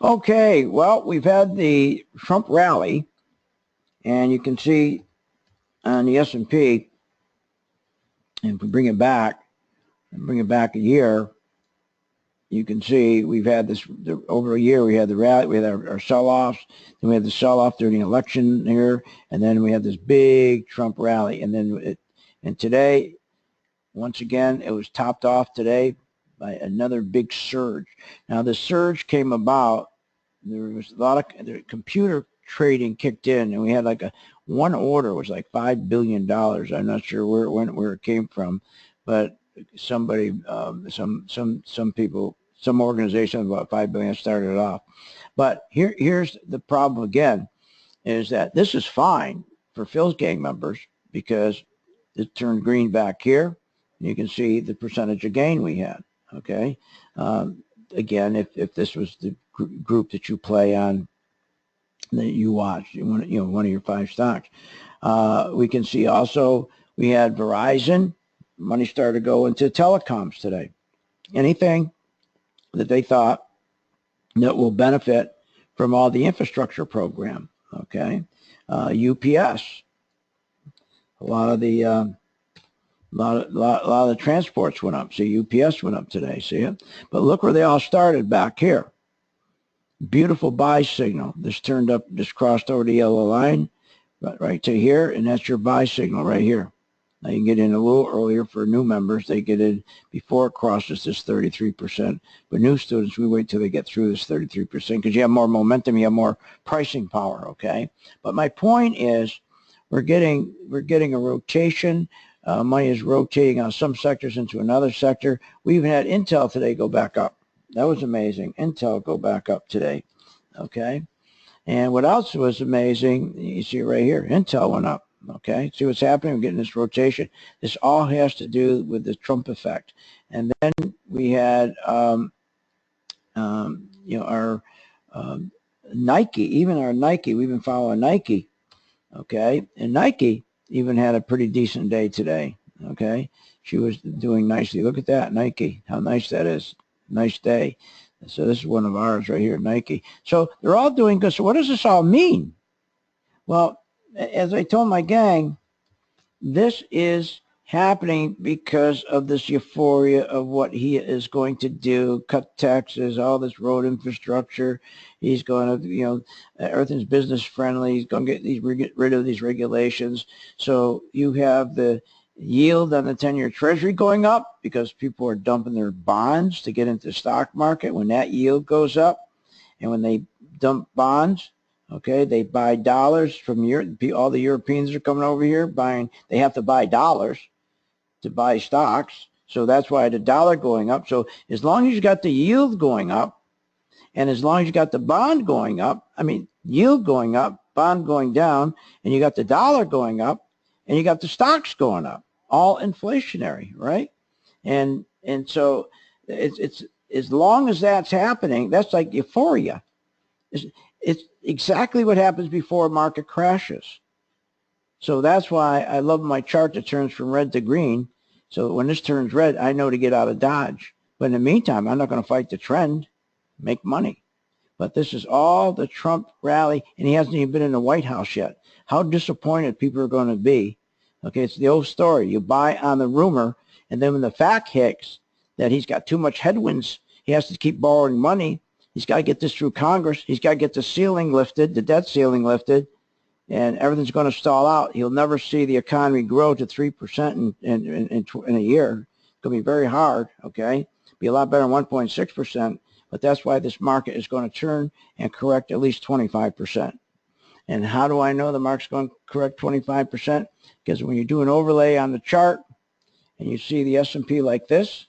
Okay, well, we've had the Trump rally, and you can see on the S&P, and if we bring it back a year, you can see we've had this over a year. We had the rally, we had our sell-offs, then we had the sell-off during the election here, and then we had this big Trump rally, and today, once again, it was topped off today by another big surge. Now, the surge came about. There was a lot of computer trading kicked in, and we had like one order was like $5 billion. I'm not sure where it came from, but somebody, some people, some organization about 5 billion started it off. But here's the problem again, is that this is fine for Phil's gang members because it turned green back here. You can see the percentage of gain we had. Okay. Again, if this was the group that you play on, that you watch, one of your 5 stocks, we can see also we had Verizon. Money started to go into telecoms today. Anything that they thought that will benefit from all the infrastructure program. Okay, UPS. A lot of the transports went up. See, UPS went up today. See it? But look where they all started back here. Beautiful buy signal. This turned up, just crossed over the yellow line, right to here, and that's your buy signal right here. Now you can get in a little earlier for new members. They get in before it crosses this 33%. But new students, we wait till they get through this 33% because you have more momentum, you have more pricing power. Okay. But my point is, we're getting a rotation. Money is rotating on some sectors into another sector. We even had Intel today go back up. That was amazing. Intel go back up today. Okay. And what else was amazing, you see it right here, Intel went up. Okay, see what's happening? We're getting this rotation. This all has to do with the Trump effect. And then we had, our Nike, even our Nike, we've been following Nike. Okay, and Nike even had a pretty decent day today. Okay, she was doing nicely. Look at that, Nike, how nice that is. Nice day. So this is one of ours right here, Nike. So they're all doing good. So what does this all mean? Well, as I told my gang, this is happening because of this euphoria of what he is going to do, cut taxes, all this road infrastructure. He's going to, everything's business friendly. He's going to get rid of these regulations. So you have the yield on the 10-year treasury going up because people are dumping their bonds to get into the stock market. When that yield goes up and when they dump bonds, okay, they buy dollars from all the Europeans are coming over here buying. They have to buy dollars to buy stocks. So that's why the dollar going up. So as long as you got the yield going up and as long as you got the bond going up, yield going up, bond going down, and you got the dollar going up and you got the stocks going up, all inflationary, right? And so it's as long as that's happening, that's like euphoria. It's exactly what happens before a market crashes. So that's why I love my chart that turns from red to green. So when this turns red, I know to get out of Dodge. But in the meantime, I'm not going to fight the trend, make money. But this is all the Trump rally, and he hasn't even been in the White House yet. How disappointed people are going to be. Okay, it's the old story. You buy on the rumor, and then when the fact hits that he's got too much headwinds, he has to keep borrowing money. He's got to get this through Congress. He's got to get the ceiling lifted, the debt ceiling lifted, and everything's going to stall out. He'll never see the economy grow to 3% in a year. It's going to be very hard, okay? Be a lot better than 1.6%, but that's why this market is going to turn and correct at least 25%. And how do I know the market's going to correct 25%? Because when you do an overlay on the chart and you see the S&P like this,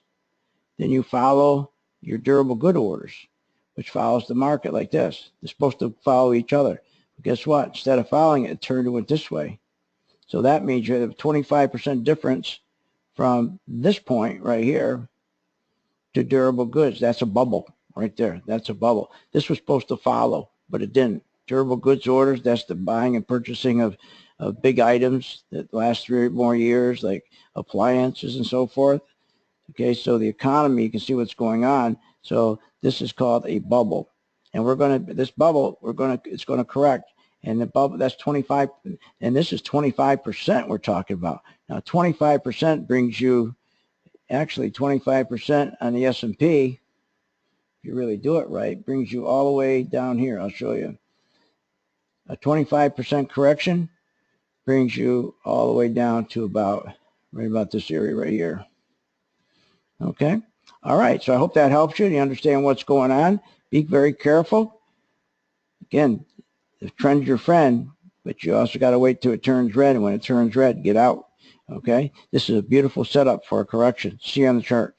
then you follow your durable good orders, which follows the market like this. They're supposed to follow each other. But guess what? Instead of following it, it turned to it this way. So that means you have a 25% difference from this point right here to durable goods. That's a bubble right there. That's a bubble. This was supposed to follow, but it didn't. Durable goods orders, that's the buying and purchasing of big items that last 3 or more years, like appliances and so forth. Okay, so the economy, you can see what's going on. So this is called a bubble. and we're going to, this bubble, it's going to correct. And the bubble, that's 25, and this is 25% we're talking about. Now, 25% brings you, actually 25% on the S&P, if you really do it right, brings you all the way down here. I'll show you. A 25% correction brings you all the way down to about, right about this area right here. Okay. All right. So I hope that helps you. You understand what's going on. Be very careful. Again, the trend's your friend, but you also got to wait till it turns red. And when it turns red, get out. Okay. This is a beautiful setup for a correction. See you on the charts.